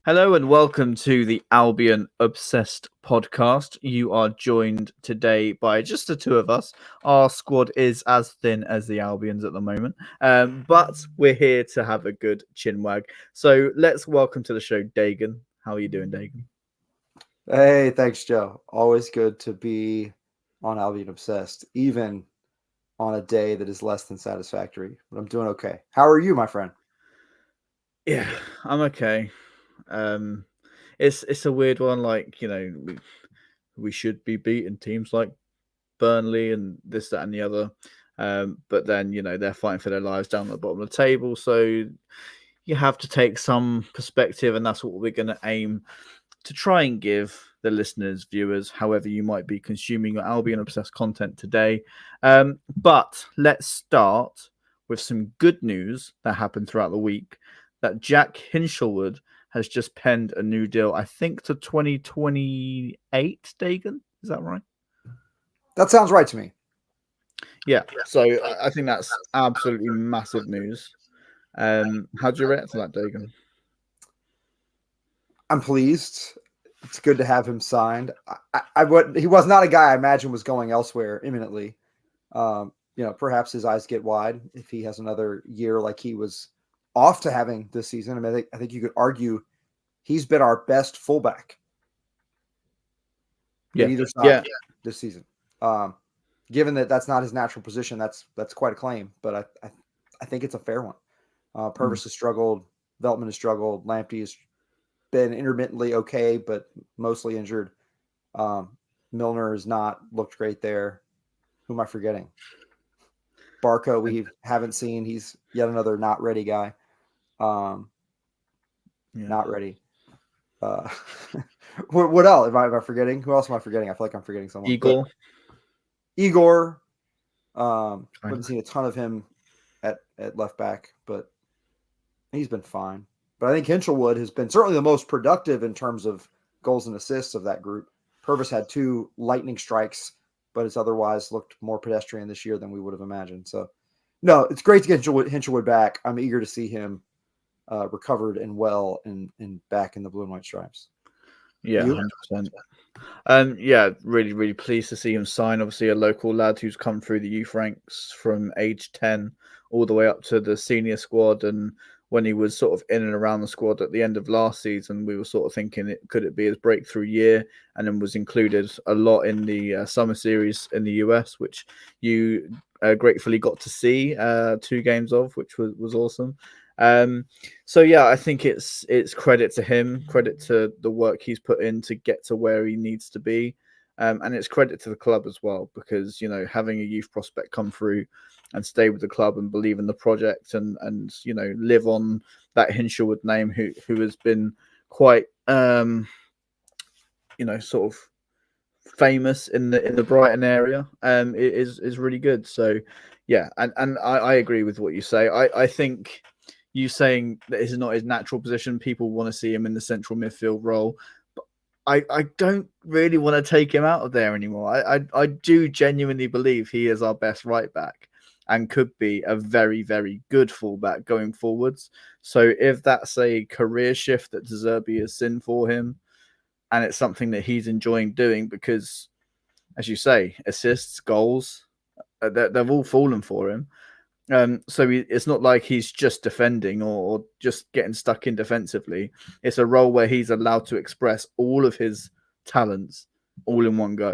Hello and welcome to the Albion Obsessed podcast. You are joined today by just the two of us. Our squad is as thin as the Albions at the moment, but we're here to have a good chinwag. So let's welcome to the show Dagan. How are you doing, Dagan? Hey, thanks, Joe. Always good to be on Albion Obsessed, even on a day that is less than satisfactory. But I'm doing okay. How are you, my friend? Yeah, I'm okay. Um, it's a weird one. Like we should be beating teams like Burnley and this, that, and the other. But then, they're fighting for their lives down at the bottom of the table. So you have to take some perspective, and that's what we're going to aim to try and give the listeners, viewers, however you might be consuming your Albion Obsessed content today. But let's start with some good news that happened throughout the week that Jack Hinshelwood has just penned a new deal, I think to 2028, Dagan. Is that right? That sounds right to me. Yeah, so I think that's absolutely massive news. How do you react to that, Dagan? I'm pleased. It's good to have him signed. He was not a guy I imagine was going elsewhere imminently. Perhaps his eyes get wide if he has another year like he was off to having this season. I mean, I think you could argue he's been our best fullback Yeah, in either side yeah, this season. Given that that's not his natural position, that's quite a claim. But I think it's a fair one. Purvis has struggled. Veltman has struggled. Lamptey has been intermittently okay, but mostly injured. Milner has not looked great there. Who am I forgetting? Barco, we haven't seen. He's yet another not ready guy. Not ready. What else am I forgetting? Who else am I forgetting? I feel like I'm forgetting someone. Igor. Haven't seen a ton of him at left back, but he's been fine. But I think Hinshelwood has been certainly the most productive in terms of goals and assists of that group. Purvis had 2 lightning strikes, but it's otherwise looked more pedestrian this year than we would have imagined. So, no, it's great to get Hinshelwood back. I'm eager to see him recovered and well and back in the blue and white stripes. Yeah, 100%. Really, really pleased to see him sign. Obviously, a local lad who's come through the youth ranks from age 10 all the way up to the senior squad. And when he was sort of in and around the squad at the end of last season, we were sort of thinking, could it be his breakthrough year? And then was included a lot in the summer series in the US, which you gratefully got to see 2 games of, which was awesome. So yeah, I think it's credit to him, credit to the work he's put in to get to where he needs to be, and it's credit to the club as well, because having a youth prospect come through and stay with the club and believe in the project and live on that Hinshelwood name, who has been quite sort of famous in the Brighton area, is really good. So yeah, and I agree with what you say. I think you saying that this is not his natural position, people want to see him in the central midfield role. But I don't really want to take him out of there anymore. I do genuinely believe he is our best right back and could be a very, very good fullback going forwards. So if that's a career shift that De Zerbi has seen for him, and it's something that he's enjoying doing, because, as you say, assists, goals, they've all fallen for him. So it's not like he's just defending or just getting stuck in defensively. It's a role where he's allowed to express all of his talents all in one go.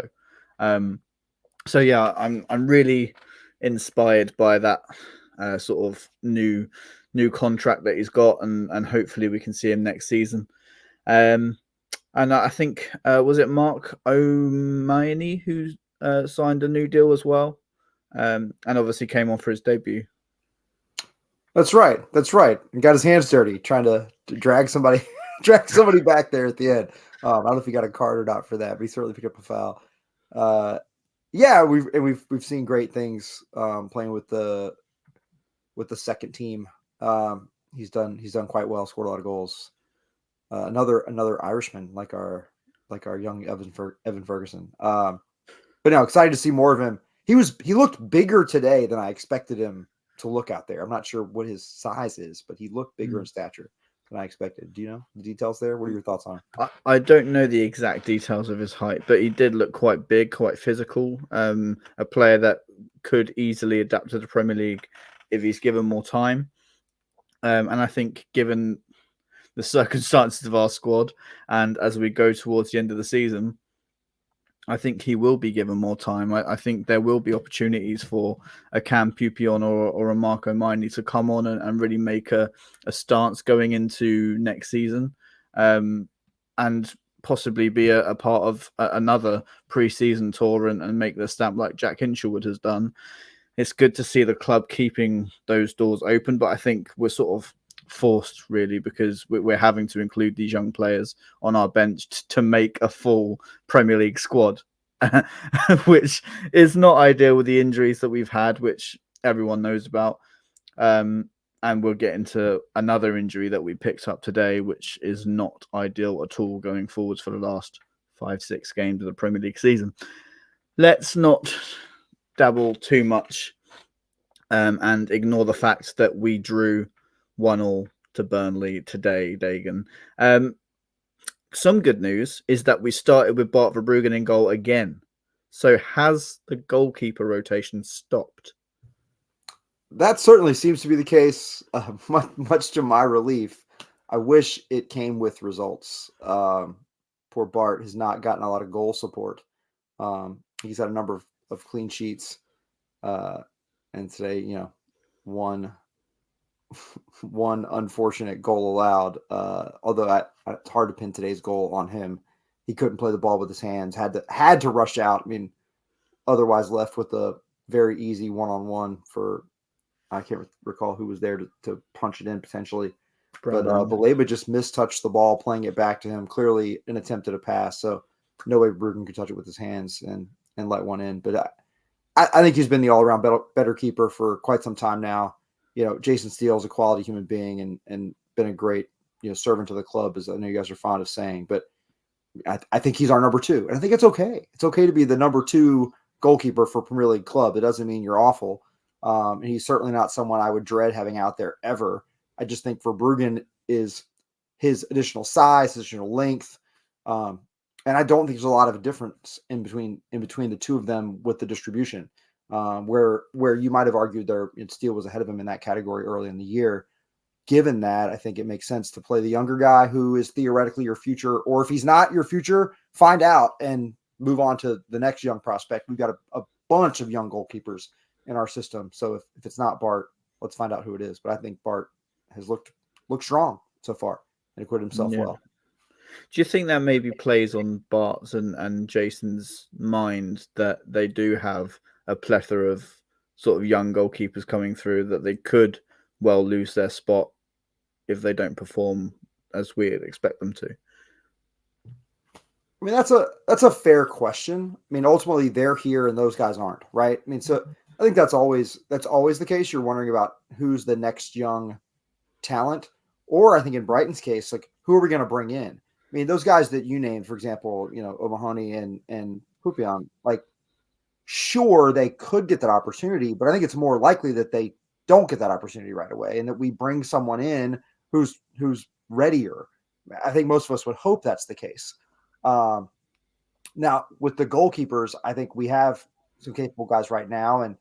So yeah, I'm really inspired by that sort of new contract that he's got, and hopefully we can see him next season. And I think was it Mark O'Mahony who signed a new deal as well, and obviously came on for his debut. That's right. He got his hands dirty trying to drag somebody back there at the end. I don't know if he got a card or not for that, but he certainly picked up a foul. Yeah, we've seen great things playing with the second team. He's done quite well, scored a lot of goals. Another Irishman like our young Evan Ferguson. But no, excited to see more of him. He looked bigger today than I expected him to look out there. I'm not sure what his size is, but he looked bigger in stature than I expected. Do you know the details there? What are your thoughts on it? I don't know the exact details of his height, but he did look quite big, quite physical. A player that could easily adapt to the Premier League if he's given more time. And I think given the circumstances of our squad, and as we go towards the end of the season, I think he will be given more time. I think there will be opportunities for a Cam Pupion or a Marco Miney to come on and really make a stance going into next season, and possibly be a part of another pre-season tour and make the stamp like Jack Hinshelwood has done. It's good to see the club keeping those doors open, but I think we're sort of forced really because we're having to include these young players on our bench to make a full Premier League squad, which is not ideal with the injuries that we've had, which everyone knows about. And we'll get into another injury that we picked up today, which is not ideal at all going forwards for the last 5-6 games of the Premier League season. Let's not dabble too much and ignore the fact that we drew 1-1 to Burnley today, Dagan. Some good news is that we started with Bart Verbruggen in goal again. So has the goalkeeper rotation stopped? That certainly seems to be the case, much to my relief. I wish it came with results. Poor Bart has not gotten a lot of goal support. He's had a number of clean sheets. And today, one unfortunate goal allowed. Although it's hard to pin today's goal on him. He couldn't play the ball with his hands. Had to rush out. I mean, otherwise left with a very easy one-on-one for, I can't recall who was there to punch it in potentially. But Baleba just mistouched the ball, playing it back to him. Clearly an attempt at a pass. So no way Bruggen could touch it with his hands and let one in. But I think he's been the all-around better keeper for quite some time now. Jason Steele is a quality human being and been a great servant to the club, as I know you guys are fond of saying. But I think he's our number two, and I think it's okay. It's okay to be the number two goalkeeper for a Premier League club. It doesn't mean you're awful. And he's certainly not someone I would dread having out there ever. I just think for Verbruggen is his additional size, his additional length. And I don't think there's a lot of a difference in between the two of them with the distribution, where you might have argued Steele was ahead of him in that category early in the year. Given that, I think it makes sense to play the younger guy who is theoretically your future, or if he's not your future, find out and move on to the next young prospect. We've got a bunch of young goalkeepers in our system. So if it's not Bart, let's find out who it is. But I think Bart has looked strong so far and acquitted himself well. Do you think that maybe plays on Bart's and Jason's mind that they do have a plethora of sort of young goalkeepers coming through, that they could well lose their spot if they don't perform as we expect them to? I mean, that's a fair question. I mean, ultimately they're here and those guys aren't, right? I mean, so I think that's always the case. You're wondering about who's the next young talent, or I think in Brighton's case, like, who are we going to bring in? I mean, those guys that you named, for example, O'Mahony and Pupion, like, sure, they could get that opportunity, but I think it's more likely that they don't get that opportunity right away and that we bring someone in who's readier. I think most of us would hope that's the case. Now, with the goalkeepers, I think we have some capable guys right now, and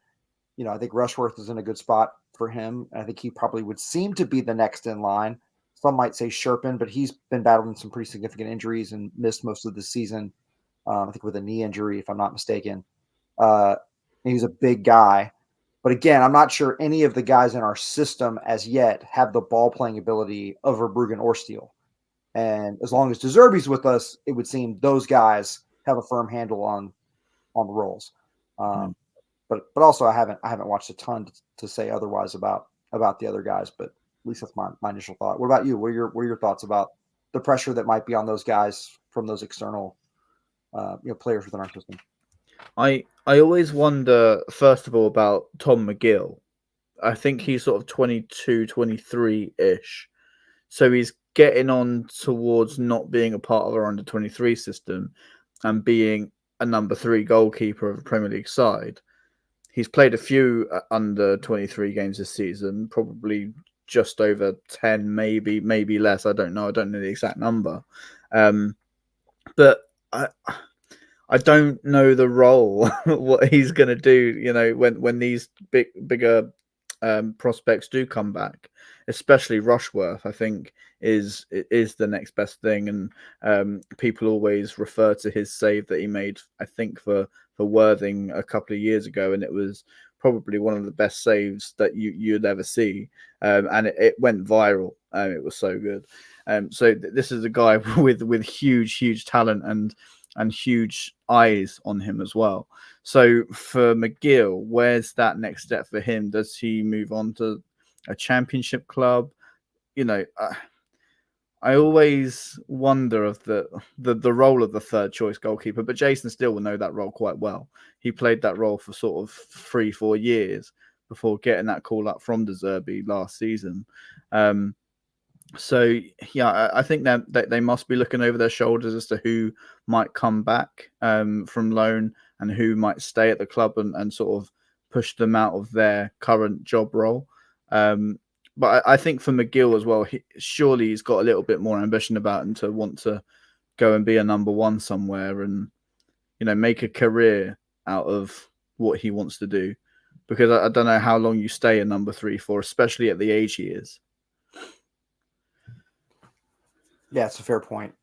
I think Rushworth is in a good spot for him. I think he probably would seem to be the next in line. Some might say Sherpin, but he's been battling some pretty significant injuries and missed most of the season. I think with a knee injury, if I'm not mistaken. He's a big guy. But again, I'm not sure any of the guys in our system as yet have the ball playing ability of Verbruggen or Steele. And as long as De Zerbi's with us, it would seem those guys have a firm handle on the roles. But also I haven't watched a ton to say otherwise about the other guys, but at least that's my initial thought. What about you? What are your thoughts about the pressure that might be on those guys from those external players within our system? I always wonder, first of all, about Tom McGill. I think he's sort of 22, 23-ish. So he's getting on towards not being a part of our under-23 system and being a number 3 goalkeeper of a Premier League side. He's played a few under-23 games this season, probably just over 10, maybe less. I don't know. I don't know the exact number. But I don't know the role, what he's going to do, when these bigger prospects do come back, especially Rushworth. I think is the next best thing, and people always refer to his save that he made, I think for Worthing a couple of years ago, and it was probably one of the best saves that you'd ever see, and it went viral. It was so good. So this is a guy with huge talent and huge eyes on him as well. So for McGill, where's that next step for him? Does he move on to a championship club? I always wonder of the role of the third choice goalkeeper, but Jason Steele will know that role quite well. He played that role for sort of 3-4 years before getting that call up from De Zerbi last season. So yeah, I think that they must be looking over their shoulders as to who might come back from loan and who might stay at the club and sort of push them out of their current job role. But I think for McGill as well, surely he's got a little bit more ambition about him to want to go and be a number one somewhere and make a career out of what he wants to do. Because I don't know how long you stay a number 3 for, especially at the age he is. Yeah, it's a fair point.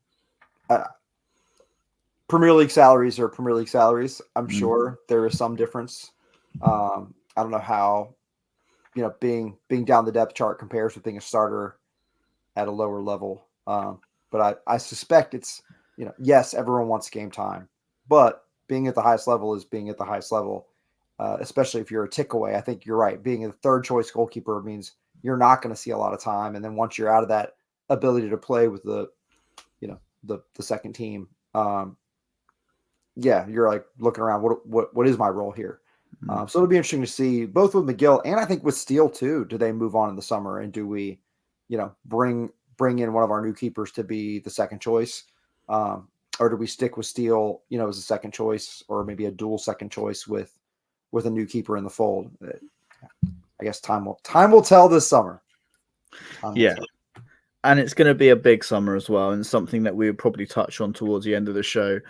Premier League salaries are Premier League salaries. I'm sure there is some difference. I don't know how, being down the depth chart compares with being a starter at a lower level. But I suspect it's, yes, everyone wants game time, but being at the highest level is being at the highest level, especially if you're a tick away. I think you're right. Being a third choice goalkeeper means you're not going to see a lot of time. And then once you're out of that ability to play with the second team, you're like looking around, what is my role here? So it'll be interesting to see both with McGill and I think with Steele too. Do they move on in the summer, and do we, bring in one of our new keepers to be the second choice, or do we stick with Steele, as a second choice, or maybe a dual second choice with a new keeper in the fold? I guess time will tell this summer. And it's going to be a big summer as well, and something that we would probably touch on towards the end of the show,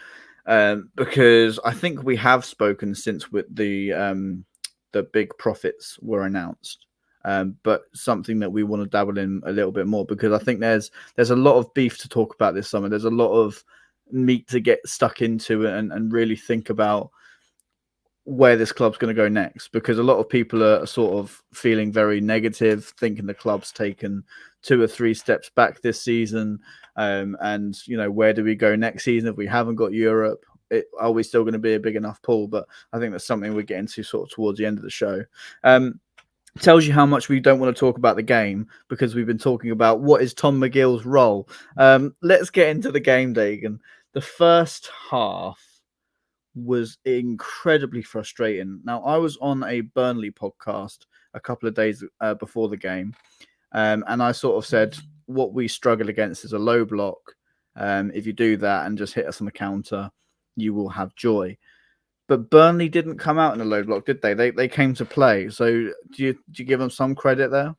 because I think we have spoken since with the big profits were announced, but something that we want to dabble in a little bit more, because I think there's a lot of beef to talk about this summer. There's a lot of meat to get stuck into and really think about where this club's going to go next, because a lot of people are sort of feeling very negative, thinking the club's taken 2 or 3 steps back this season. And, where do we go next season if we haven't got Europe? Are we still going to be a big enough pool? But I think that's something we get into sort of towards the end of the show. Tells you how much we don't want to talk about the game, because we've been talking about what is Tom McGill's role. Let's get into the game, Dagan. The first half was incredibly frustrating. Now, I was on a Burnley podcast a couple of days before the game, and I sort of said what we struggle against is a low block. If you do that and just hit us on the counter, you will have joy. But Burnley didn't come out in a low block, did they? They came to play. So do you give them some credit there?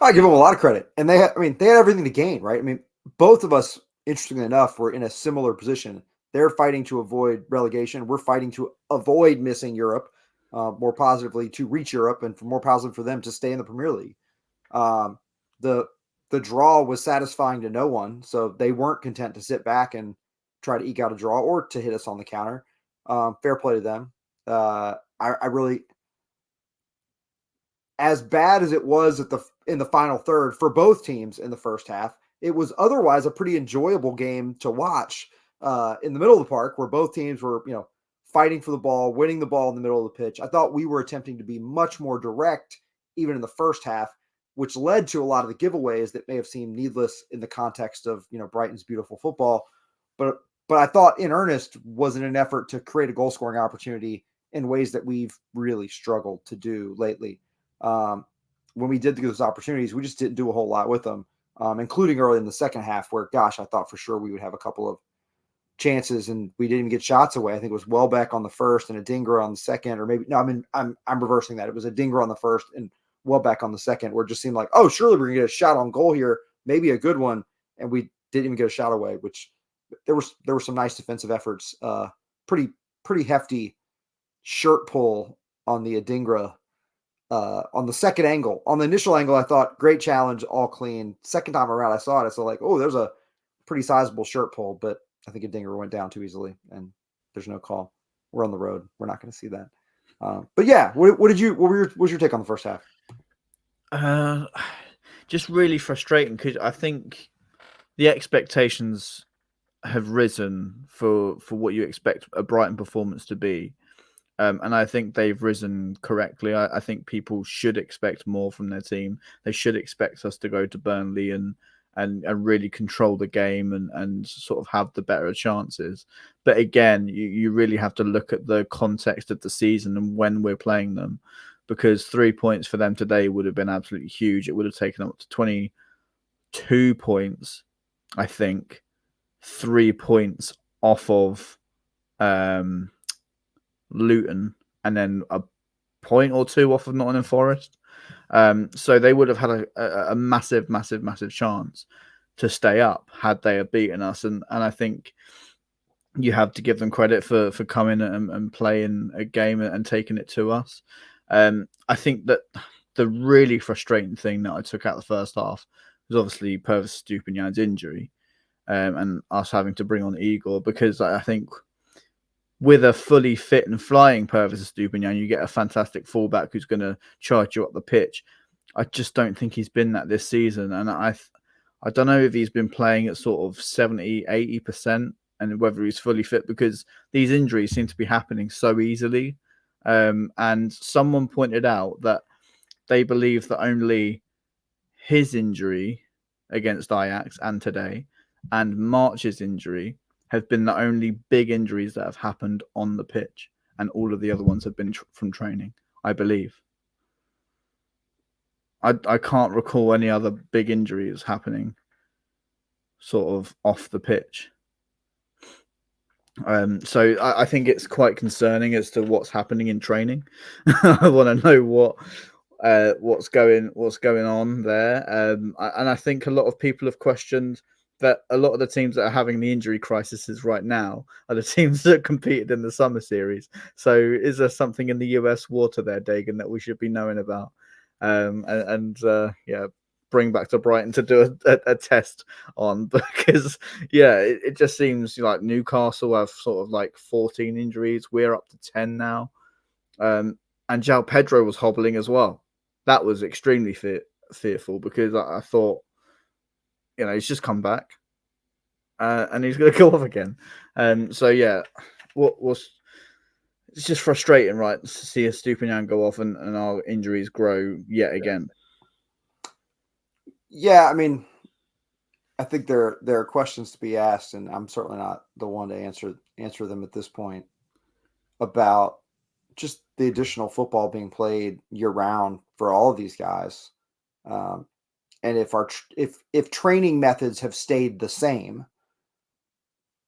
I give them a lot of credit, and they had everything to gain, right? I mean, both of us, interestingly enough, were in a similar position. They're fighting to avoid relegation. We're fighting to avoid missing Europe, more positively to reach Europe, and more positive for them to stay in the Premier League. The draw was satisfying to no one, so they weren't content to sit back and try to eke out a draw or to hit us on the counter. Fair play to them. I really, as bad as it was in the final third for both teams in the first half, it was otherwise a pretty enjoyable game to watch. In the middle of the park, where both teams were, fighting for the ball, winning the ball in the middle of the pitch. I thought we were attempting to be much more direct, even in the first half, which led to a lot of the giveaways that may have seemed needless in the context of, Brighton's beautiful football. But I thought in earnest was in an effort to create a goal scoring opportunity in ways that we've really struggled to do lately. When we did get those opportunities, we just didn't do a whole lot with them, including early in the second half where, I thought for sure we would have a couple of chances and we didn't even get shots away. I think it was Welbeck on the first and a Dinger on the second, or maybe no, I'm reversing that. It was a Dinger on the first and Welbeck on the second, where it just seemed like, oh, surely we're gonna get a shot on goal here, maybe a good one, and we didn't even get a shot away. Which there were some nice defensive efforts, pretty hefty shirt pull on the Adingra. On the second angle, on the initial angle, I thought great challenge, all clean. Second time around, I saw it. I saw like, oh, there's a pretty sizable shirt pull, but I think Adingra went down too easily, and there's no call. We're on the road. We're not going to see that. But yeah, what was your take on the first half? Just really frustrating because I think the expectations have risen for what you expect a Brighton performance to be. And I think they've risen correctly. I think people should expect more from their team. They should expect us to go to Burnley and really control the game and sort of have the better chances. But again, you really have to look at the context of the season and when we're playing them, because 3 points for them today would have been absolutely huge. It would have taken them up to 22 points, I think. 3 points off of Luton, and then a point or two off of Nottingham Forest. So they would have had a massive chance to stay up had they have beaten us. And I think you have to give them credit for coming and playing a game and taking it to us. I think that the really frustrating thing that I took out the first half was obviously Purvis Estupiñán's injury, and us having to bring on Igor, because I think with a fully fit and flying Purvis Estupiñán, you get a fantastic fullback who's going to charge you up the pitch. I just don't think he's been that this season. And I don't know if he's been playing at sort of 70, 80% and whether he's fully fit, because these injuries seem to be happening so easily. And someone pointed out that they believe that only his injury against Ajax and today and March's injury have been the only big injuries that have happened on the pitch, and all of the other ones have been from training, I believe. I can't recall any other big injuries happening sort of off the pitch. So I think it's quite concerning as to what's happening in training. I want to know what's going on there. And I think a lot of people have questioned that a lot of the teams that are having the injury crises right now are the teams that competed in the summer series. So is there something in the US water there, Dagan, that we should be knowing about? Bring back to Brighton to do a test on, because it just seems like Newcastle have sort of like 14 injuries. We're up to 10 now. And João Pedro was hobbling as well. That was extremely fearful, because I thought, he's just come back and he's going to go off again. It's just frustrating, right, to see Estupiñán go off and our injuries grow yet again. Yeah, I mean, I think there are questions to be asked, and I'm certainly not the one to answer them at this point, about just the additional football being played year round for all of these guys, and if training methods have stayed the same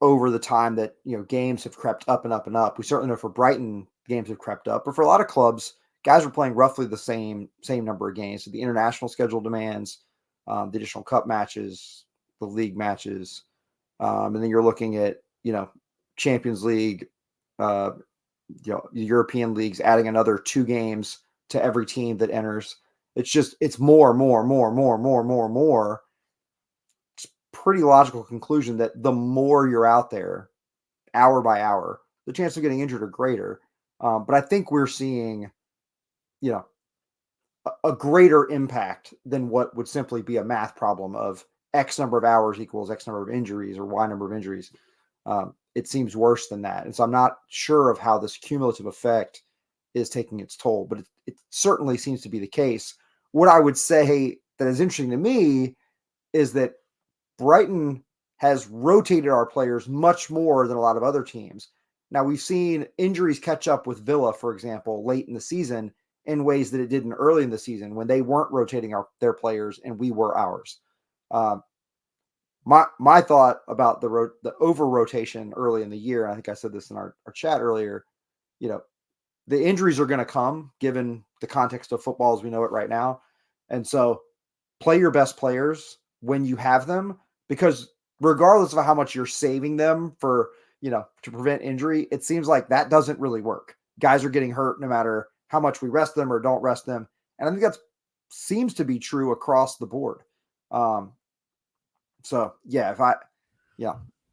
over the time that games have crept up and up and up. We certainly know for Brighton games have crept up, but for a lot of clubs, guys are playing roughly the same number of games. So the international schedule demands, the additional cup matches, the league matches, and then you're looking at Champions League, European leagues, adding another 2 games to every team that enters. It's more. It's pretty logical conclusion that the more you're out there, hour by hour, the chance of getting injured are greater. But I think we're seeing, a greater impact than what would simply be a math problem of X number of hours equals X number of injuries or Y number of injuries. It seems worse than that. And so I'm not sure of how this cumulative effect is taking its toll, but it certainly seems to be the case. What I would say that is interesting to me is that Brighton has rotated our players much more than a lot of other teams. Now, we've seen injuries catch up with Villa, for example, late in the season in ways that it didn't early in the season when they weren't rotating their players and we were ours. My thought about the over rotation early in the year, and I think I said this in our chat earlier, the injuries are going to come given the context of football as we know it right now. And so play your best players when you have them, because regardless of how much you're saving them for, to prevent injury, it seems like that doesn't really work. Guys are getting hurt no matter how much we rest them or don't rest them. And I think that seems to be true across the board. So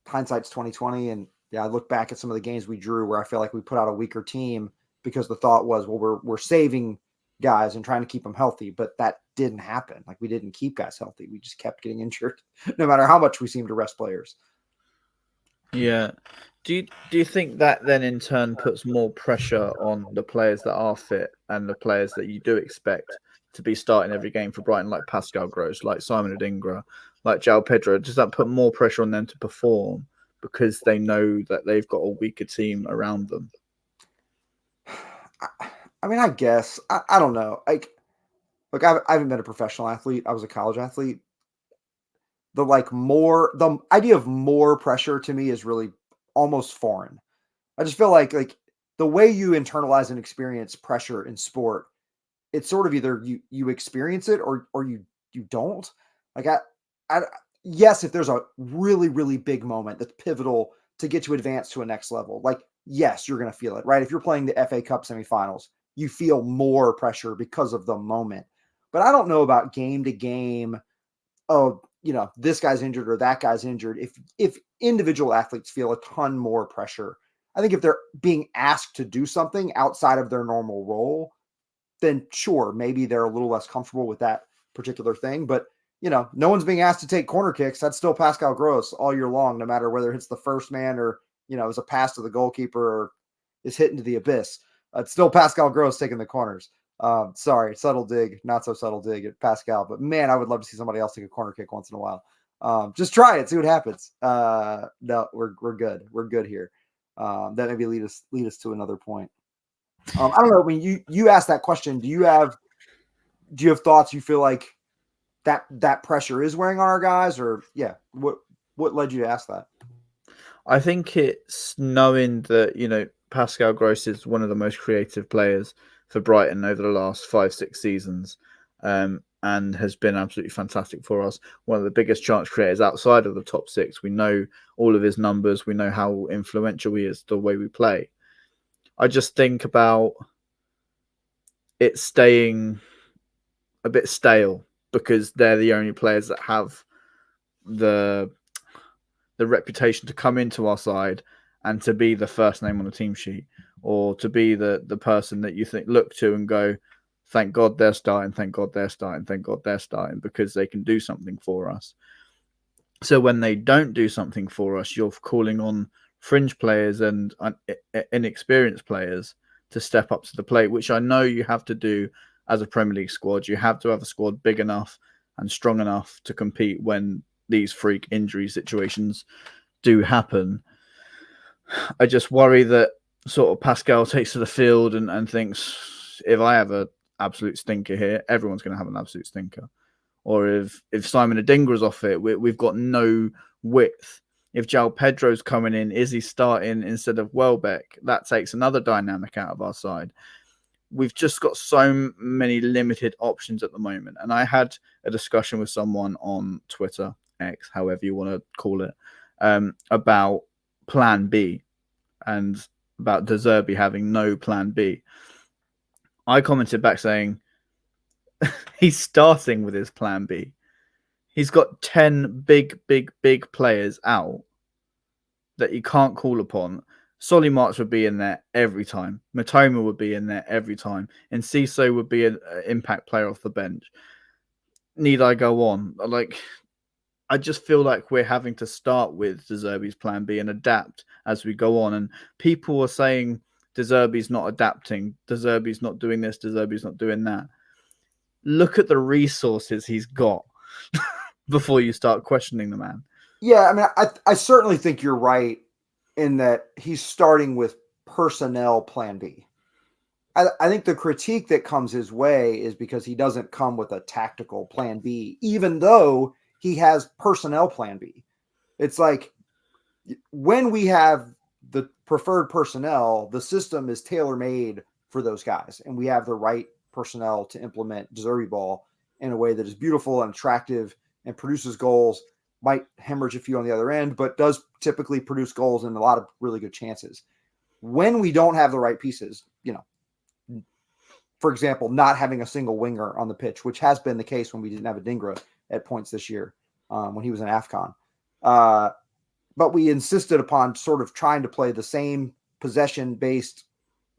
hindsight's 2020. And I look back at some of the games we drew where I feel like we put out a weaker team because the thought was, well, we're saving guys and trying to keep them healthy, but that didn't happen. Like, we didn't keep guys healthy. We just kept getting injured no matter how much we seemed to rest players. Yeah. Do you think that then in turn puts more pressure on the players that are fit and the players that you do expect to be starting every game for Brighton, like Pascal Gross, like Simon Adingra, like João Pedro? Does that put more pressure on them to perform because they know that they've got a weaker team around them? I mean, I guess. I don't know. Like, look, I haven't been a professional athlete. I was a college athlete. The idea of more pressure to me is really almost foreign. I just feel like the way you internalize and experience pressure in sport, it's sort of either you experience it or you don't. Like, yes, if there's a really, really big moment that's pivotal to get you advance to a next level, like, yes, you're going to feel it, right? If you're playing the FA Cup semifinals, you feel more pressure because of the moment. But I don't know about game to game. Oh, this guy's injured or that guy's injured. If individual athletes feel a ton more pressure, I think if they're being asked to do something outside of their normal role, then sure, maybe they're a little less comfortable with that particular thing. But, no one's being asked to take corner kicks. That's still Pascal Gross all year long, no matter whether it's the first man or, it's a pass to the goalkeeper or is hit into the abyss. It's still Pascal Gross taking the corners. Sorry, subtle dig, not so subtle dig at Pascal, but man, I would love to see somebody else take a corner kick once in a while. Just try it, see what happens. No, we're good. We're good here. That maybe lead us to another point. I don't know. When you asked that question, do you have thoughts? You feel like that pressure is wearing on our guys, or what led you to ask that? I think it's knowing that, Pascal Gross is one of the most creative players for Brighton over the last 5-6 seasons, and has been absolutely fantastic for us. One of the biggest chance creators outside of the top six. We know all of his numbers. We know how influential he is the way we play. I just think about it staying a bit stale because they're the only players that have the reputation to come into our side and to be the first name on the team sheet, or to be the person that you look to and go, thank God they're starting, thank God they're starting, thank God they're starting, because they can do something for us. So when they don't do something for us, you're calling on fringe players and inexperienced players to step up to the plate, which I know you have to do as a Premier League squad. You have to have a squad big enough and strong enough to compete when these freak injury situations do happen. I just worry that sort of Pascal takes to the field and thinks, if I have an absolute stinker here, everyone's going to have an absolute stinker. Or if Simon Adingra's off it, we've got no width. If João Pedro's coming in, is he starting instead of Welbeck? That takes another dynamic out of our side. We've just got so many limited options at the moment. And I had a discussion with someone on Twitter, X, however you want to call it, about plan B and about De Zerbi having no plan B. I commented back saying, he's starting with his plan B. He's got 10 big players out that he can't call upon. Solly March would be in there every time. Matoma would be in there every time. And Ciso would be an impact player off the bench. Need I go on? I just feel like we're having to start with De Zerbi's plan B and adapt as we go on. And people are saying De Zerbi's not adapting. De Zerbi's not doing this. De Zerbi's not doing that. Look at the resources he's got before you start questioning the man. Yeah, I mean, I certainly think you're right in that he's starting with personnel plan B. I think the critique that comes his way is because he doesn't come with a tactical plan B, even though he has personnel plan B. It's like when we have the preferred personnel, the system is tailor-made for those guys, and we have the right personnel to implement De Zerbi ball in a way that is beautiful and attractive and produces goals. Might hemorrhage a few on the other end, but does typically produce goals and a lot of really good chances. When we don't have the right pieces, for example, not having a single winger on the pitch, which has been the case when we didn't have a Dingra at points this year when he was in AFCON. But we insisted upon sort of trying to play the same possession-based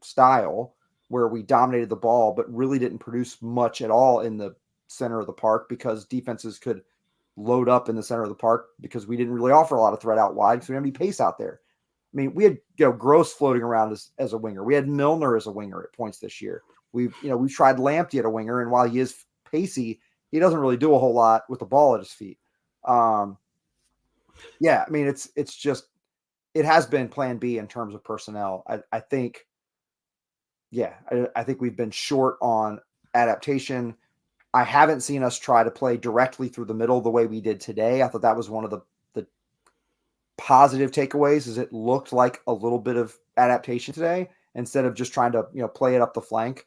style where we dominated the ball, but really didn't produce much at all in the center of the park because defenses could load up in the center of the park because we didn't really offer a lot of threat out wide because we didn't have any pace out there. I mean, we had Gross floating around as a winger. We had Milner as a winger at points this year. We've tried Lamptey at a winger, and while he is pacey, he doesn't really do a whole lot with the ball at his feet. I mean, it's just it has been plan B in terms of personnel. I think we've been short on adaptation. I haven't seen us try to play directly through the middle the way we did today. I thought that was one of the positive takeaways is it looked like a little bit of adaptation today instead of just trying to play it up the flank.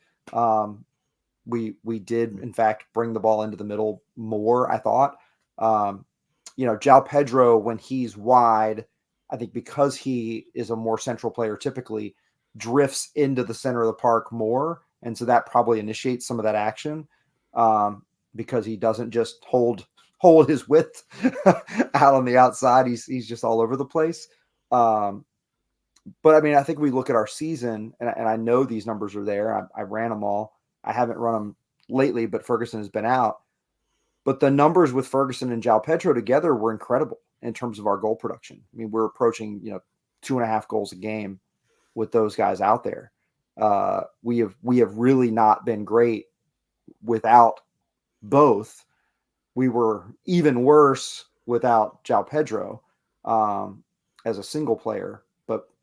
We did in fact bring the ball into the middle more, I thought. João Pedro, when he's wide, I think because he is a more central player typically, drifts into the center of the park more, and so that probably initiates some of that action because he doesn't just hold his width out on the outside. He's just all over the place. But I mean, I think we look at our season, and I know these numbers are there. I ran them all. I haven't run them lately, but Ferguson has been out. But the numbers with Ferguson and João Pedro together were incredible in terms of our goal production. I mean, we're approaching 2.5 goals a game with those guys out there. We have really not been great without both. We were even worse without João Pedro as a single player.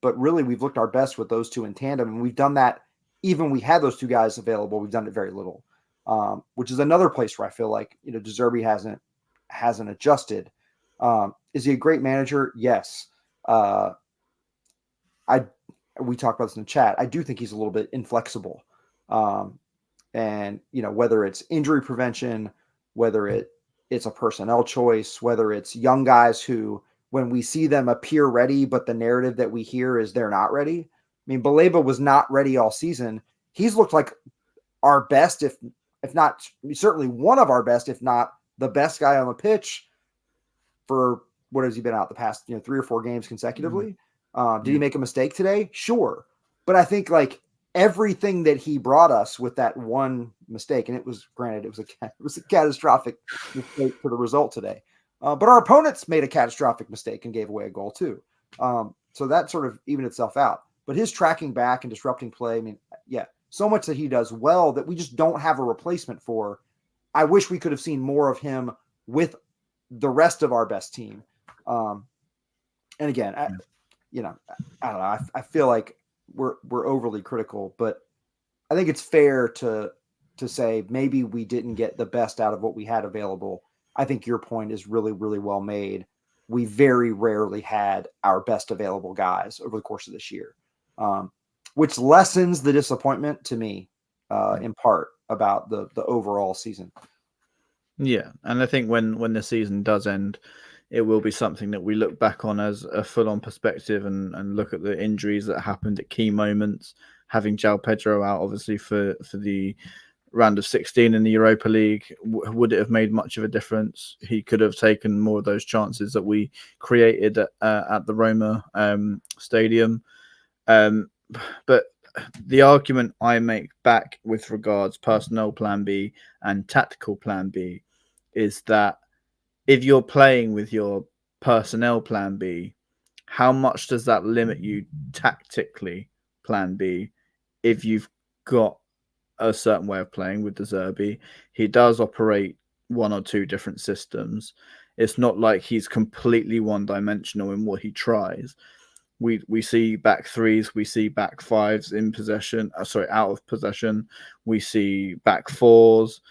But really, we've looked our best with those two in tandem, and we've done that. Even we had those two guys available, we've done it very little, which is another place where I feel like De Zerbi hasn't adjusted. Is he a great manager? Yes. We talked about this in the chat. I do think he's a little bit inflexible, and whether it's injury prevention, whether it's a personnel choice, whether it's young guys who, when we see them appear ready, but the narrative that we hear is they're not ready. I mean, Baleba was not ready all season. He's looked like our best, if not certainly one of our best, if not the best guy on the pitch for what has he been out the past 3 or 4 games consecutively. Did he make a mistake today? Sure. But I think like everything that he brought us with that one mistake, and it was a catastrophic mistake for the result today. But our opponents made a catastrophic mistake and gave away a goal too. So that sort of evened itself out. But his tracking back and disrupting play, I mean, so much that he does well that we just don't have a replacement for. I wish we could have seen more of him with the rest of our best team. And again, I don't know. I feel like we're overly critical, but I think it's fair to say maybe we didn't get the best out of what we had available. I think your point is really, really well made. We very rarely had our best available guys over the course of this year, which lessens the disappointment to me in part about the overall season. Yeah, and I think when the season does end, it will be something that we look back on as a full-on perspective and look at the injuries that happened at key moments. Having João Pedro out, obviously, for the round of 16 in the Europa League, would it have made much of a difference? He could have taken more of those chances that we created at the Roma stadium. But the argument I make back with regards personnel plan B and tactical plan B is that if you're playing with your personnel plan B, how much does that limit you tactically plan B if you've got a certain way of playing with De Zerbi? He does operate 1 or 2 different systems. It's not like he's completely one-dimensional in what he tries. We see back threes, we see back fives in possession, out of possession. We see back fours.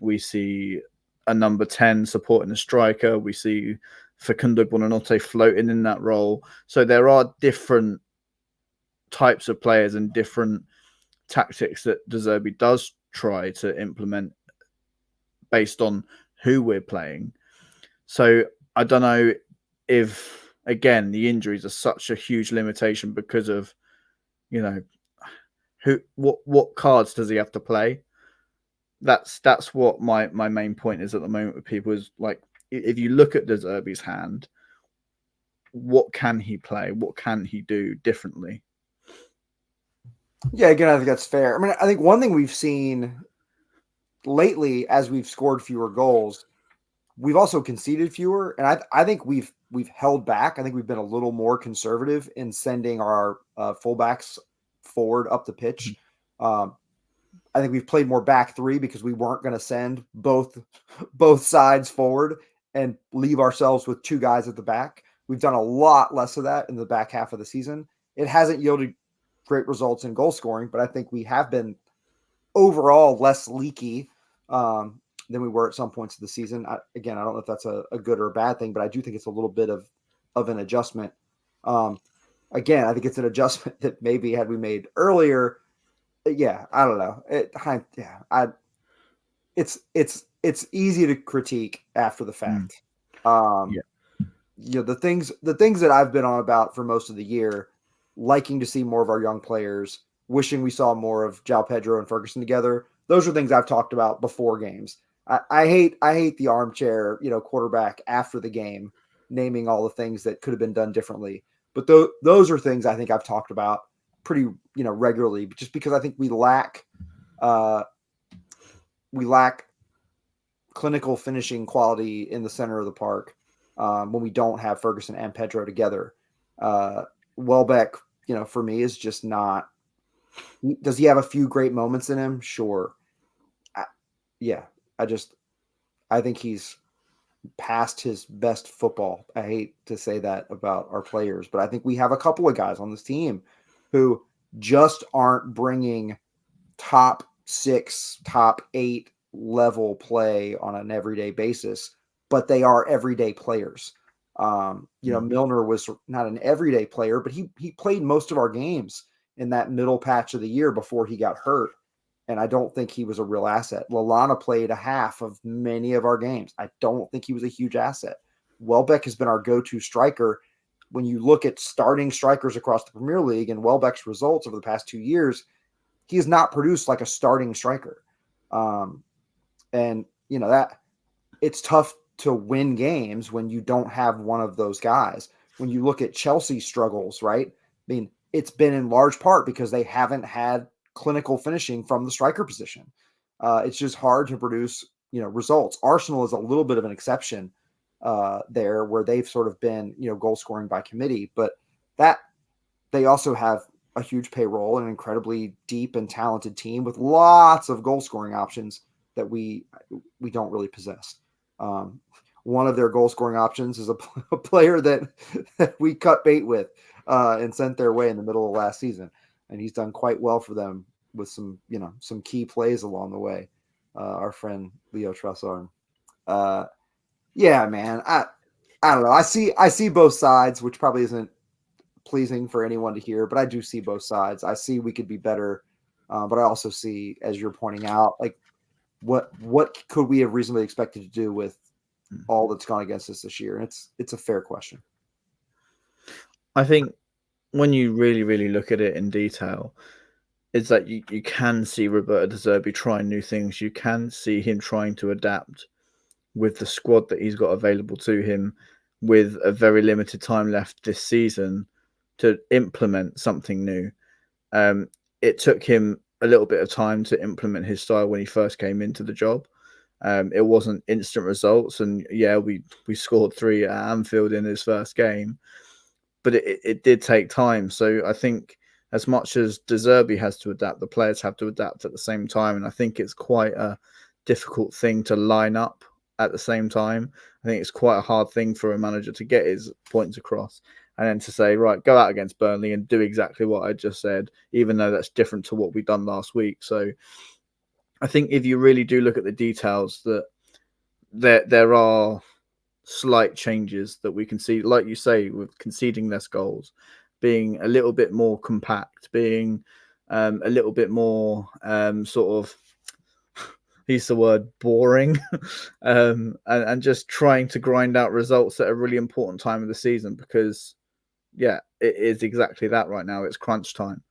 We see a number 10 supporting a striker. We see Facundo Buonanotte floating in that role. So there are different types of players and different tactics that De Zerbi does try to implement based on who we're playing. So I don't know if, again, the injuries are such a huge limitation because of, what cards does he have to play? That's what my main point is at the moment with people is like, if you look at De Zerbi's hand, what can he play? What can he do differently? Yeah, again, I think that's fair. I mean, I think one thing we've seen lately as we've scored fewer goals, we've also conceded fewer, and I think we've held back. I think we've been a little more conservative in sending our fullbacks forward up the pitch. I think we've played more back three because we weren't going to send both sides forward and leave ourselves with two guys at the back. We've done a lot less of that in the back half of the season. It hasn't yielded great results in goal scoring, but I think we have been overall less leaky than we were at some points of the season. I don't know if that's a good or a bad thing, but I do think it's a little bit of an adjustment. Again, I think it's an adjustment that maybe had we made earlier. Yeah, I don't know. It's easy to critique after the fact. The things that I've been on about for most of the year, liking to see more of our young players, wishing we saw more of João Pedro and Ferguson together. Those are things I've talked about before games. I hate the armchair, quarterback after the game, naming all the things that could have been done differently. But those are things I think I've talked about pretty, regularly, just because I think we lack clinical finishing quality in the center of the park when we don't have Ferguson and Pedro together. Welbeck, for me is just not. Does he have a few great moments in him? Sure. I think he's past his best football. I hate to say that about our players, but I think we have a couple of guys on this team who just aren't bringing top 6, top 8 level play on an everyday basis, but they are everyday players. Milner was not an everyday player, but he played most of our games in that middle patch of the year before he got hurt. And I don't think he was a real asset. Lallana played a half of many of our games. I don't think he was a huge asset. Welbeck has been our go-to striker. When you look at starting strikers across the Premier League and Welbeck's results over the past 2 years, he has not produced like a starting striker. That it's tough to win games when you don't have one of those guys. When you look at Chelsea's struggles, right? I mean, it's been in large part because they haven't had clinical finishing from the striker position. It's just hard to produce, results. Arsenal is a little bit of an exception there, where they've sort of been, goal scoring by committee, but that they also have a huge payroll and an incredibly deep and talented team with lots of goal scoring options that we don't really possess. One of their goal scoring options is a player that we cut bait with and sent their way in the middle of last season. And he's done quite well for them with some key plays along the way. Our friend Leo Trossard. Yeah, man. I don't know. I see both sides, which probably isn't pleasing for anyone to hear, but I do see both sides. I see we could be better, but I also see, as you're pointing out, like what could we have reasonably expected to do with all that's gone against us this year? And it's a fair question. I think when you really, really look at it in detail, it's that you can see Roberto De Zerbi trying new things. You can see him trying to adapt with the squad that he's got available to him with a very limited time left this season to implement something new. It took him a little bit of time to implement his style when he first came into the job. It wasn't instant results, and we scored 3 at Anfield in his first game, but it did take time. So I think as much as De Zerbi has to adapt, the players have to adapt at the same time, and I think it's quite a difficult thing to line up at the same time. I think it's quite a hard thing for a manager to get his points across and then to say, right, go out against Burnley and do exactly what I just said, even though that's different to what we've done last week. So I think if you really do look at the details, that there are slight changes that we can see, like you say, with conceding less goals, being a little bit more compact, being a little bit more sort of, use the word boring, and just trying to grind out results at a really important time of the season, because yeah, it is exactly that right now. It's crunch time.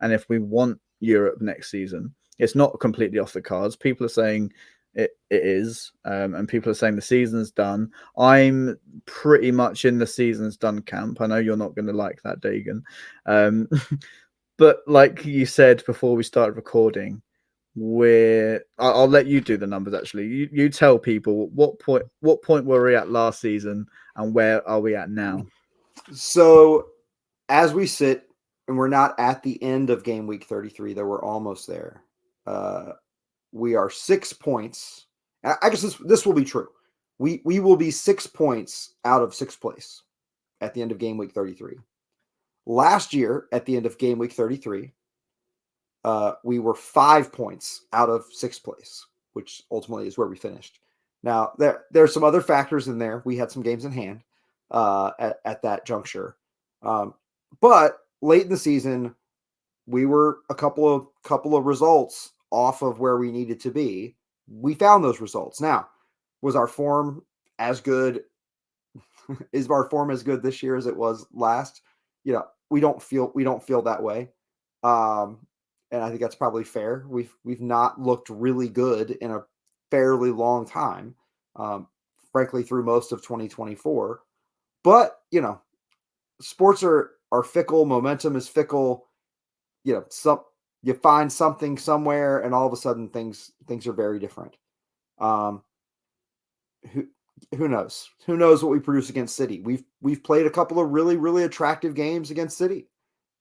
And if we want Europe next season, it's not completely off the cards. People are saying it is, and people are saying the season's done. I'm pretty much in the season's done camp. I know you're not going to like that, Dagan. But like you said before we started recording, I'll let you do the numbers. Actually, you tell people what point were we at last season and where are we at now? So as we sit, and we're not at the end of game week 33, though we're almost there. We are 6 points. I guess this will be true. We will be 6 points out of sixth place at the end of game week 33. Last year, at the end of game week 33, we were 5 points out of sixth place, which ultimately is where we finished. Now, there's some other factors in there. We had some games in hand at that juncture. But late in the season, we were a couple of results off of where we needed to be. We found those results. Now, was our form as good? Is our form as good this year as it was last? We don't feel that way. And I think that's probably fair. We've not looked really good in a fairly long time, frankly, through most of 2024. But sports are fickle. Momentum is fickle. You find something somewhere, and all of a sudden things are very different. Who knows? Who knows what we produce against City? We've played a couple of really, really attractive games against City.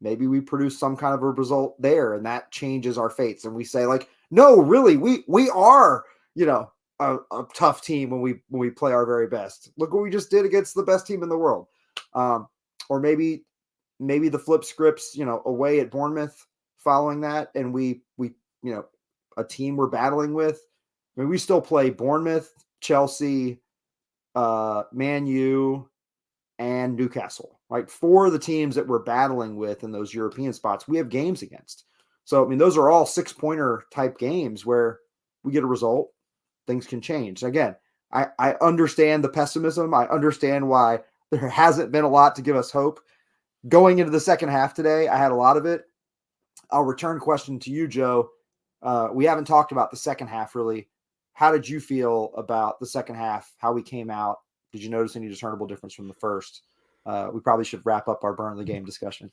Maybe we produce some kind of a result there, and that changes our fates. And we say, like, no, really, we are, a tough team when we play our very best. Look what we just did against the best team in the world. Or maybe the flip scripts, away at Bournemouth following that, and we a team we're battling with. I mean, we still play Bournemouth, Chelsea, Man U, and Newcastle, right? 4 of the teams that we're battling with in those European spots, we have games against. So, I mean, those are all 6-pointer type games where we get a result, things can change. Again, I understand the pessimism. I understand why there hasn't been a lot to give us hope. Going into the second half today, I had a lot of it. I'll return question to you, Joe. We haven't talked about the second half really. How did you feel about the second half, how we came out? Did you notice any discernible difference from the first? We probably should wrap up our burn of the game discussion.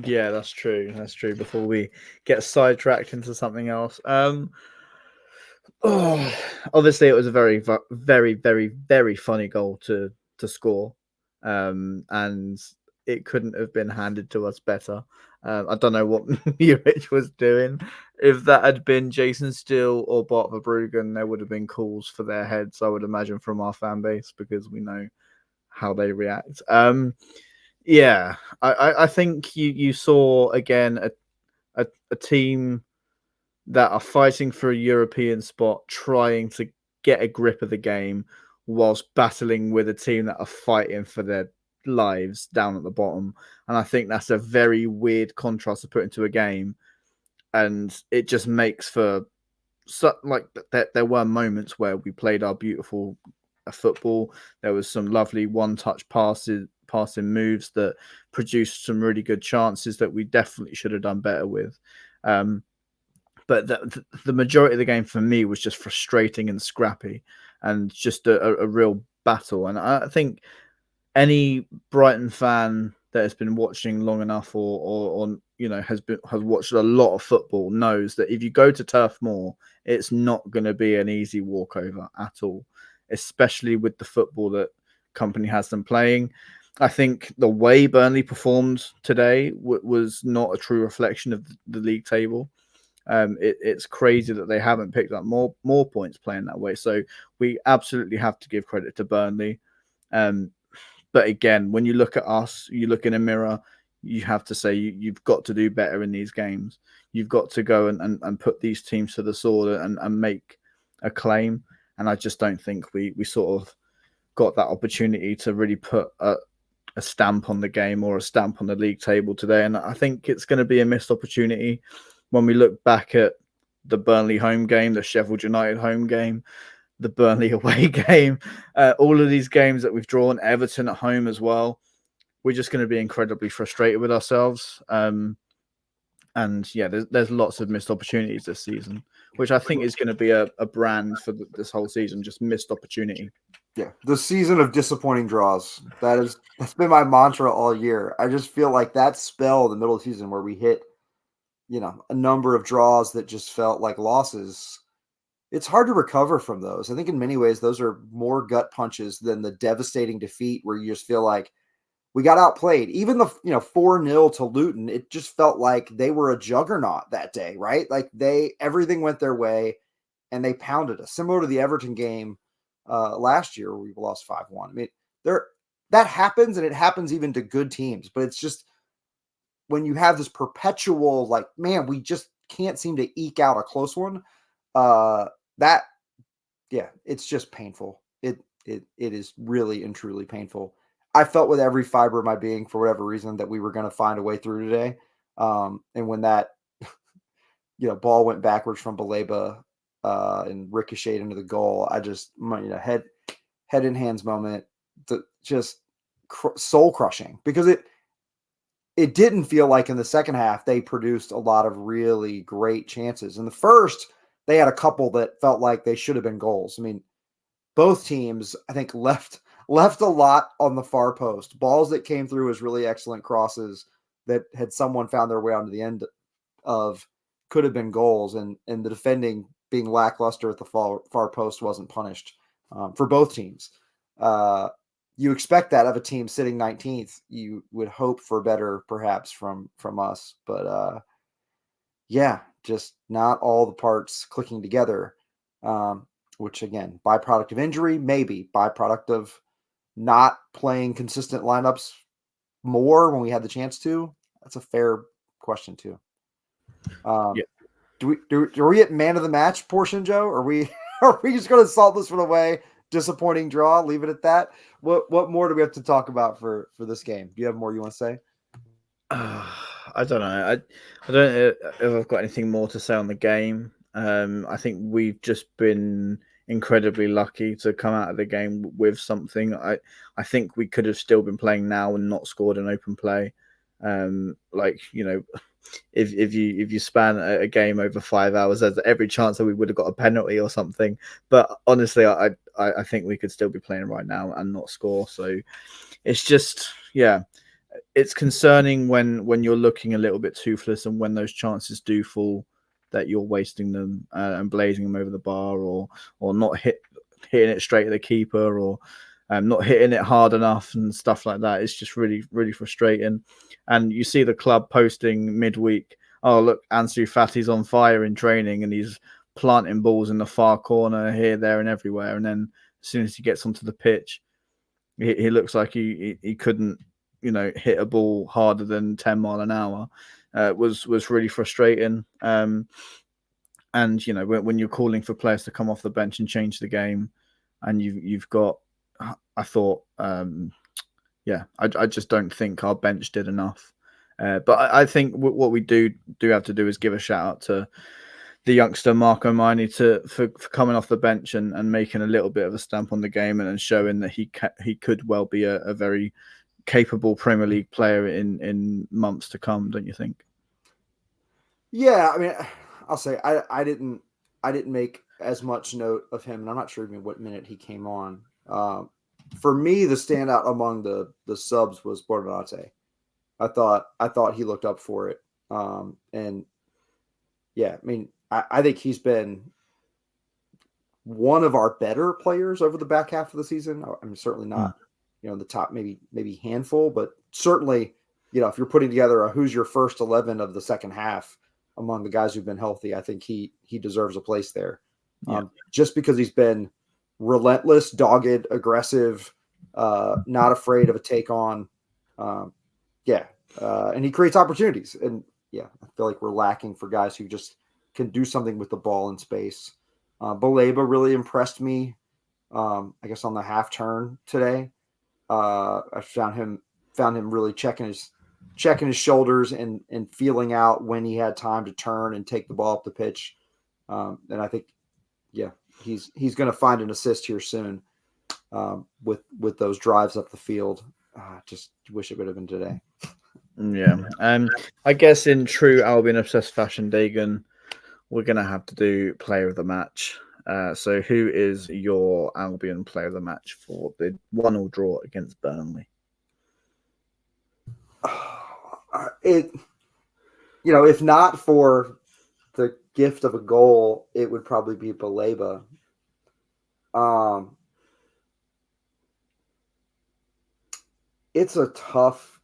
Yeah, that's true. That's true. Before we get sidetracked into something else. Obviously, it was a very, very, very, very funny goal to score, and it couldn't have been handed to us better. I don't know what Muric was doing. If that had been Jason Steele or Bart Verbruggen, there would have been calls for their heads, I would imagine, from our fan base, because we know how they react. Yeah, I think you saw again a team that are fighting for a European spot, trying to get a grip of the game whilst battling with a team that are fighting for their lives down at the bottom. And I think that's a very weird contrast to put into a game. And it just makes for there were moments where we played our beautiful football. There was some lovely one-touch passing moves that produced some really good chances that we definitely should have done better with. But the majority of the game for me was just frustrating and scrappy, and just a real battle. And I think any Brighton fan that has been watching long enough, or has watched a lot of football, knows that if you go to Turf Moor, it's not going to be an easy walkover at all, especially with the football that Company has them playing. I think the way Burnley performed today was not a true reflection of the league table. It's crazy that they haven't picked up more points playing that way. So we absolutely have to give credit to Burnley. But again, when you look at us, you look in a mirror, you have to say you've got to do better in these games. You've got to go and put these teams to the sword and make a claim. And I just don't think we sort of got that opportunity to really put stamp on the game or a stamp on the league table today. And I think it's going to be a missed opportunity when we look back at the Burnley home game, the Sheffield United home game, the Burnley away game, all of these games that we've drawn, Everton at home as well. We're just going to be incredibly frustrated with ourselves. And yeah, there's lots of missed opportunities this season, which I think is going to be a brand for this whole season, just missed opportunity. Yeah, the season of disappointing draws. That's been my mantra all year. I just feel like that spell in the middle of the season where we hit, a number of draws that just felt like losses. It's hard to recover from those. I think in many ways those are more gut punches than the devastating defeat where you just feel like we got outplayed. Even the 4-0 to Luton, it just felt like they were a juggernaut that day, right? Like everything went their way and they pounded us. Similar to the Everton game last year where we lost 5-1. I mean, that happens, and it happens even to good teams, but it's just when you have this perpetual, like, man, we just can't seem to eke out a close one. It's just painful. It is really and truly painful. I felt with every fiber of my being, for whatever reason, that we were going to find a way through today. And when that, ball went backwards from Baleba and ricocheted into the goal, I just, head in hands moment, just soul crushing, because it didn't feel like in the second half they produced a lot of really great chances. In the first, they had a couple that felt like they should have been goals. I mean, both teams, I think, left a lot on the far post. Balls that came through as really excellent crosses that had someone found their way onto the end of could have been goals, and the defending being lackluster at the far post wasn't punished for both teams. You expect that of a team sitting 19th. You would hope for better, perhaps, from us. But just not all the parts clicking together. Which, again, byproduct of injury, maybe byproduct of not playing consistent lineups more when we had the chance to. That's a fair question too. Yeah. Are we at man of the match portion, Joe? Are we just going to salt this one away? Disappointing draw. Leave it at that. What more do we have to talk about for this game? Do you have more you want to say? I don't know. I don't know if I've got anything more to say on the game. I think we've just been incredibly lucky to come out of the game with something. I think we could have still been playing now and not scored an open play. If you span a game over 5 hours, there's every chance that we would have got a penalty or something. But honestly, I think we could still be playing right now and not score. So it's just, yeah, it's concerning when you're looking a little bit toothless, and when those chances do fall, that you're wasting them and blazing them over the bar, or not hitting it straight at the keeper, or not hitting it hard enough and stuff like that. It's just really, really frustrating. And you see the club posting midweek, oh, look, Ansu Fati's on fire in training and he's planting balls in the far corner here, there and everywhere. And then as soon as he gets onto the pitch, he looks like he couldn't, hit a ball harder than 10 mile an hour. Was really frustrating. And, when you're calling for players to come off the bench and change the game, and you've got, I thought, I just don't think our bench did enough. But I think what we do have to do is give a shout out to the youngster Marco Maini for coming off the bench and making a little bit of a stamp on the game, and showing that he could well be a very capable Premier League player in months to come. Don't you think? Yeah, I mean, I'll say I didn't make as much note of him, and I'm not sure even what minute he came on. For me, the standout among the subs was Bordonate. I thought he looked up for it. And yeah, I mean, I think he's been one of our better players over the back half of the season. I'm certainly not, the top maybe handful, but certainly, if you're putting together a who's your first 11 of the second half among the guys who've been healthy, I think he deserves a place there. Yeah. Just because he's been relentless, dogged, aggressive, not afraid of a take on. And he creates opportunities. And yeah, I feel like we're lacking for guys who just can do something with the ball in space. Baleba really impressed me, I guess, on the half turn today. I found him found him really checking his shoulders and feeling out when he had time to turn and take the ball up the pitch. And I think, yeah, he's going to find an assist here soon with those drives up the field. Just wish it would have been today. Yeah. I guess in true Albion Obsessed fashion, Dagan, we're going to have to do player of the match. So who is your Albion player of the match for the 1-1 draw against Burnley? If not for the gift of a goal, it would probably be Baleba. It's a tough.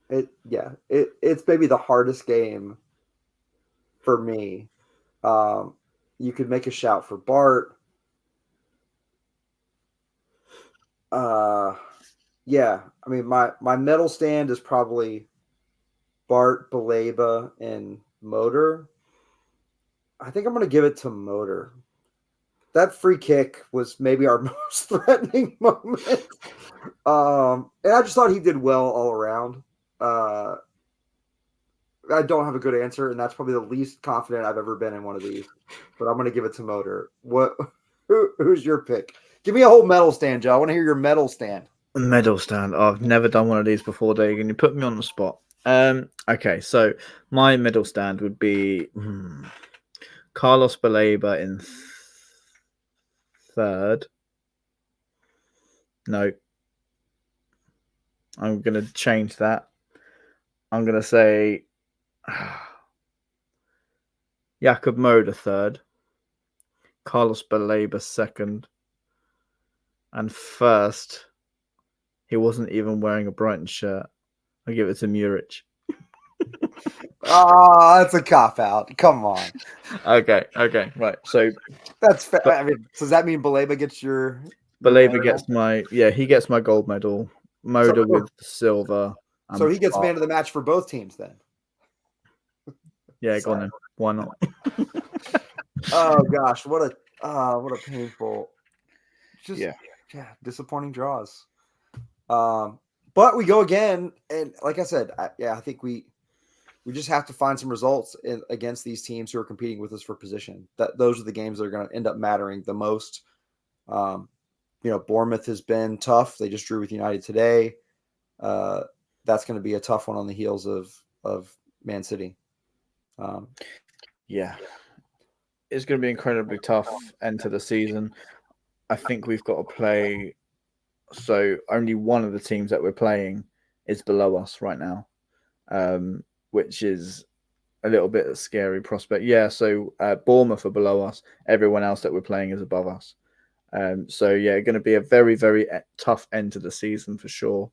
It's maybe the hardest game for me. You could make a shout for Bart. Yeah, I mean my medal stand is probably Bart, Baleba, and Motor. I think I'm going to give it to Motor. That free kick was maybe our most threatening moment. And I just thought he did well all around. I don't have a good answer, and that's probably the least confident I've ever been in one of these. But I'm going to give it to Motor. Who's your pick? Give me a whole medal stand, Joe. I want to hear your medal stand. Medal stand. Oh, I've never done one of these before, Dagan. You put me on the spot. Okay, so my medal stand would be Carlos Baleba in third. No. I'm going to change that. I'm going to say Jakob Moder third. Carlos Baleba second. And first, he wasn't even wearing a Brighton shirt. I give it to Muric. That's a cop out. Come on. Okay, right. So that's fair. I mean, does that mean Baleba gets your Baleba gets he gets my gold medal. Moder with silver. So he gets man of the match for both teams then. Yeah, go on then. Why not? Oh gosh, what a painful, disappointing draws. But we go again, and like I said, I think we just have to find some results against these teams who are competing with us for position. Those are the games that are going to end up mattering the most. Bournemouth has been tough. They just drew with United today. That's going to be a tough one on the heels of Man City. It's going to be incredibly tough end to the season. I think we've got to play. So only one of the teams that we're playing is below us right now, which is a little bit of a scary prospect. Yeah, so Bournemouth are below us. Everyone else that we're playing is above us. Going to be a very, very tough end to the season for sure.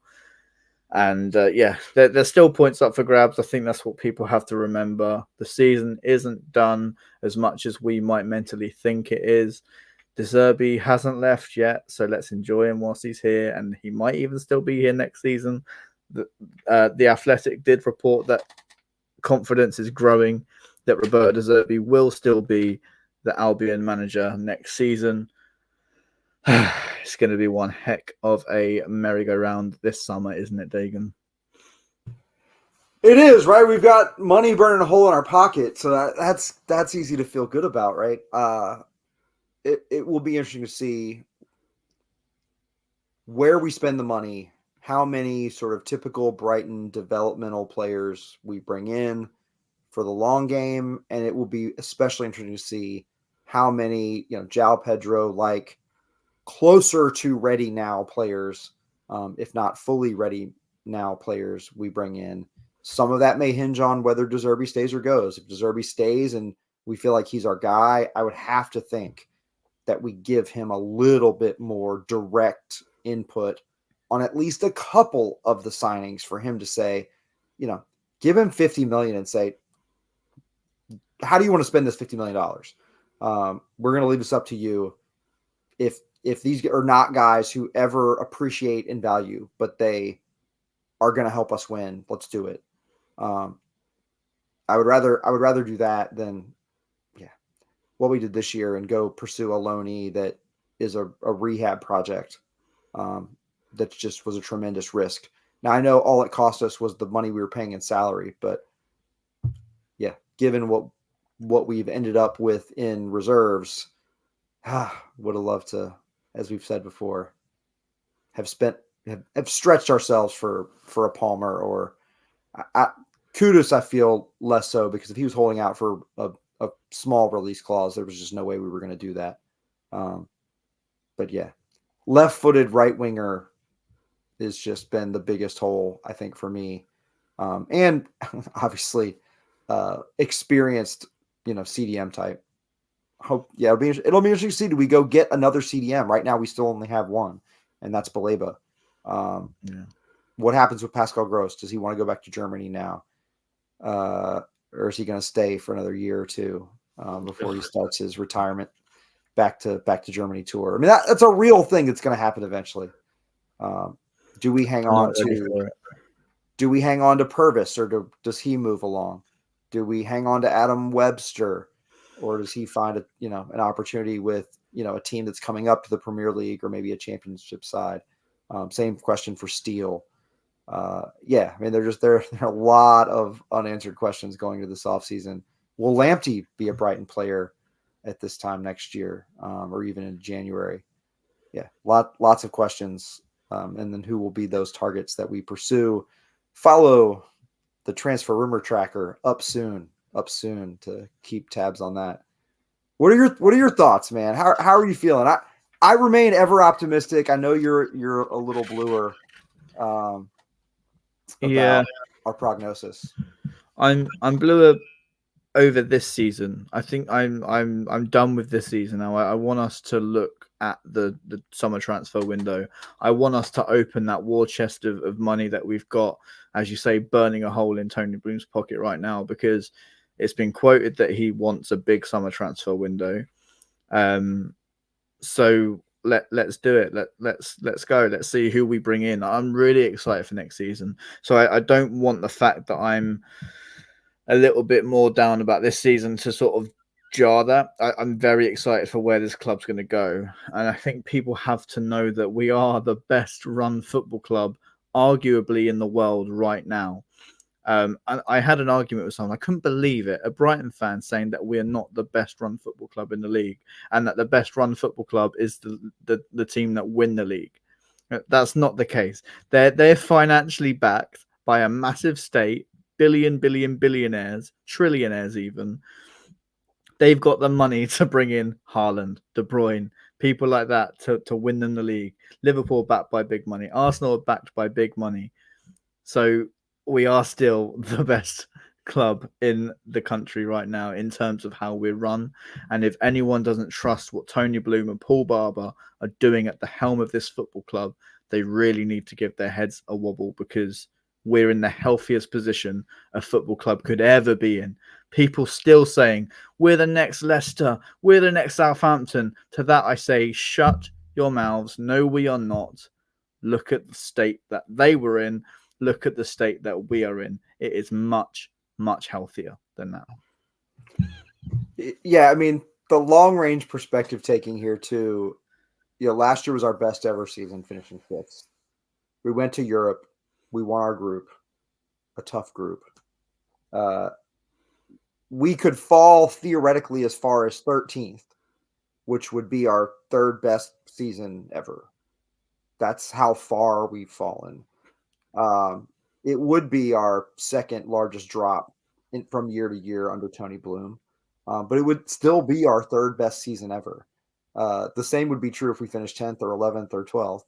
And there's still points up for grabs. I think that's what people have to remember. The season isn't done as much as we might mentally think it is. De Zerbi hasn't left yet, so let's enjoy him whilst he's here, and he might even still be here next season. The Athletic did report that confidence is growing that Roberto De Zerbi will still be the Albion manager next season. It's going to be one heck of a merry-go-round this summer, isn't it, Dagan? It is, right? We've got money burning a hole in our pocket, so that's easy to feel good about, right? It will be interesting to see where we spend the money, how many sort of typical Brighton developmental players we bring in for the long game, and it will be especially interesting to see how many, João Pedro like closer to ready now players, if not fully ready now players we bring in. Some of that may hinge on whether De Zerbi stays or goes. If De Zerbi stays and we feel like he's our guy, I would have to think that we give him a little bit more direct input on at least a couple of the signings for him to say, give him $50 million and say, how do you want to spend this $50 million? We're going to leave this up to you. If these are not guys who ever appreciate and value, but they are going to help us win, let's do it. I would rather do that than what we did this year and go pursue a loanee that is a rehab project. That just was a tremendous risk. Now, I know all it cost us was the money we were paying in salary, but yeah, given what we've ended up with in reserves, would have loved to, as we've said before, have stretched ourselves for a Palmer or Kudus. I feel less so, because if he was holding out for a small release clause, there was just no way we were going to do that. But yeah, left-footed right winger has just been the biggest hole, I think, for me. And obviously experienced, CDM type. It'll be interesting to see. Do we go get another CDM? Right now we still only have one, and that's Baleba. What happens with Pascal Gross? Does he want to go back to Germany now? Or is he going to stay for another year or two before he starts his retirement back to Germany tour? I mean, that's a real thing that's going to happen eventually. Do we hang on to Purvis, or does he move along? Do we hang on to Adam Webster, or does he find an opportunity with a team that's coming up to the Premier League or maybe a championship side? Same question for Steele. I mean, there are a lot of unanswered questions going into this offseason. Will Lamptey be a Brighton player at this time next year, or even in January? Yeah, lots of questions. And then who will be those targets that we pursue? Follow the transfer rumor tracker up soon to keep tabs on that. What are your thoughts, man? How are you feeling? I remain ever optimistic. I know you're a little bluer about our prognosis. I'm bluer over this season. I think I'm done with this season now. I want us to look at the summer transfer window. I want us to open that war chest of money that we've got, as you say, burning a hole in Tony Bloom's pocket right now, because it's been quoted that he wants a big summer transfer window. So let's do it. Let's go. Let's see who we bring in. I'm really excited for next season. So I don't want the fact that I'm a little bit more down about this season to sort of jar that. I'm very excited for where this club's going to go. And I think people have to know that we are the best run football club, arguably, in the world right now. And I had an argument with someone. I couldn't believe it. A Brighton fan saying that we are not the best run football club in the league, and that the best run football club is the team that win the league. That's not the case. They're financially backed by a massive state, billionaires, trillionaires even. They've got the money to bring in Haaland, De Bruyne, people like that to win them the league. Liverpool backed by big money. Arsenal are backed by big money. So we are still the best club in the country right now in terms of how we're run. And if anyone doesn't trust what Tony Bloom and Paul Barber are doing at the helm of this football club, they really need to give their heads a wobble, because we're in the healthiest position a football club could ever be in. People still saying, we're the next Leicester, we're the next Southampton. To that I say, shut your mouths. No, we are not. Look at the state that they were in. Look at the state that we are in. It is much, much healthier than that. Yeah, I mean, the long-range perspective taking here too, last year was our best ever season, finishing fifth. We went to Europe. We won our group, a tough group. We could fall theoretically as far as 13th, which would be our third best season ever. That's how far we've fallen. It would be our second largest drop from year to year under Tony Bloom, but it would still be our third best season ever. The same would be true if we finished 10th or 11th or 12th.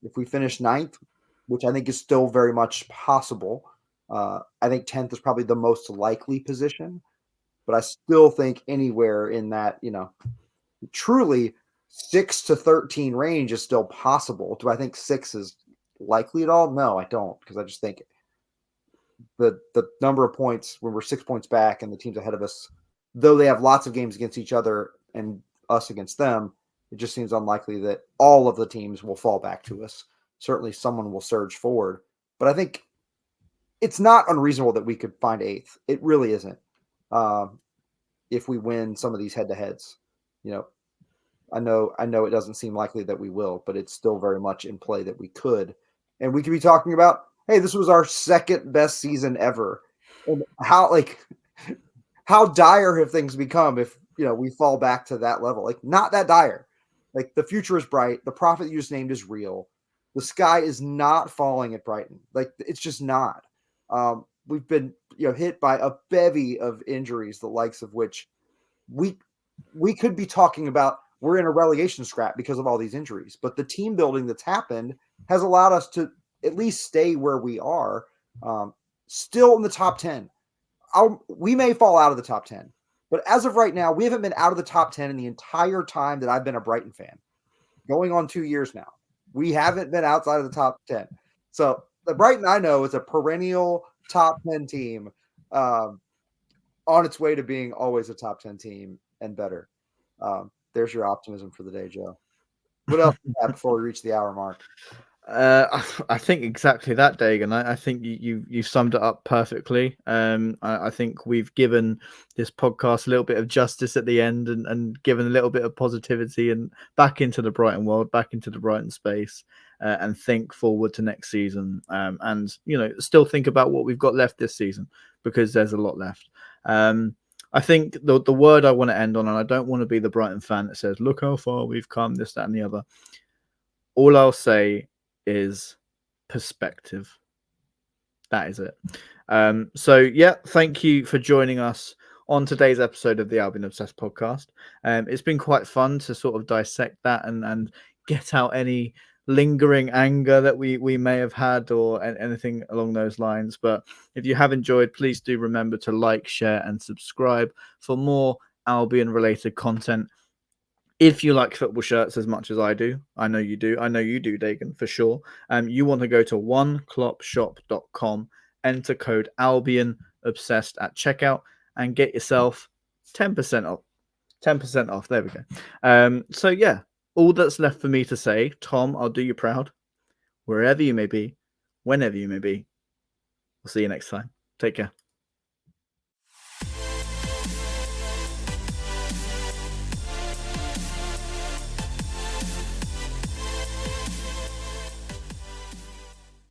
If we finish 9th, which I think is still very much possible, I think 10th is probably the most likely position, but I still think anywhere in that, truly 6 to 13 range is still possible. Do I think 6 is likely at all? No, I don't, because I just think the number of points when we're 6 points back and the teams ahead of us, though they have lots of games against each other and us against them, it just seems unlikely that all of the teams will fall back to us. Certainly someone will surge forward, but I think it's not unreasonable that we could find 8th. It really isn't. If we win some of these head-to-heads, I know it doesn't seem likely that we will, but it's still very much in play that we could. and we could be talking about, hey, this was our second best season ever, and how dire have things become if we fall back to that level? Like, not that dire. Like, the future is bright. The prophet you just named is real. The sky is not falling at Brighton. Like, it's just not. We've been hit by a bevy of injuries, the likes of which we could be talking about. We're in a relegation scrap because of all these injuries, but the team building that's happened has allowed us to at least stay where we are, still in the top 10. We may fall out of the top 10, but as of right now, we haven't been out of the top 10 in the entire time that I've been a Brighton fan. Going on 2 years now, we haven't been outside of the top 10. So the Brighton I know is a perennial top 10 team, on its way to being always a top 10 team and better. There's your optimism for the day, Joe. What else do you have before we reach the hour mark? I think exactly that, Dagan. I think you've summed it up perfectly. I think we've given this podcast a little bit of justice at the end, and given a little bit of positivity and back into the Brighton world, back into the Brighton space, and think forward to next season. And still think about what we've got left this season, because there's a lot left. I think the word I want to end on, and I don't want to be the Brighton fan that says, look how far we've come, this, that, and the other. All I'll say is perspective. That is it. So yeah, thank you for joining us on today's episode of the Albion Obsessed podcast. It's been quite fun to sort of dissect that and get out any lingering anger that we may have had, or anything along those lines. But if you have enjoyed, please do remember to like, share, and subscribe for more Albion related content. If you like football shirts as much as I do, I know you do, Dagan, for sure. You want to go to oneclopshop.com, enter code Albion Obsessed at checkout, and get yourself 10% off. 10% off. There we go. So yeah, all that's left for me to say, Tom, I'll do you proud. Wherever you may be, whenever you may be. We'll see you next time. Take care.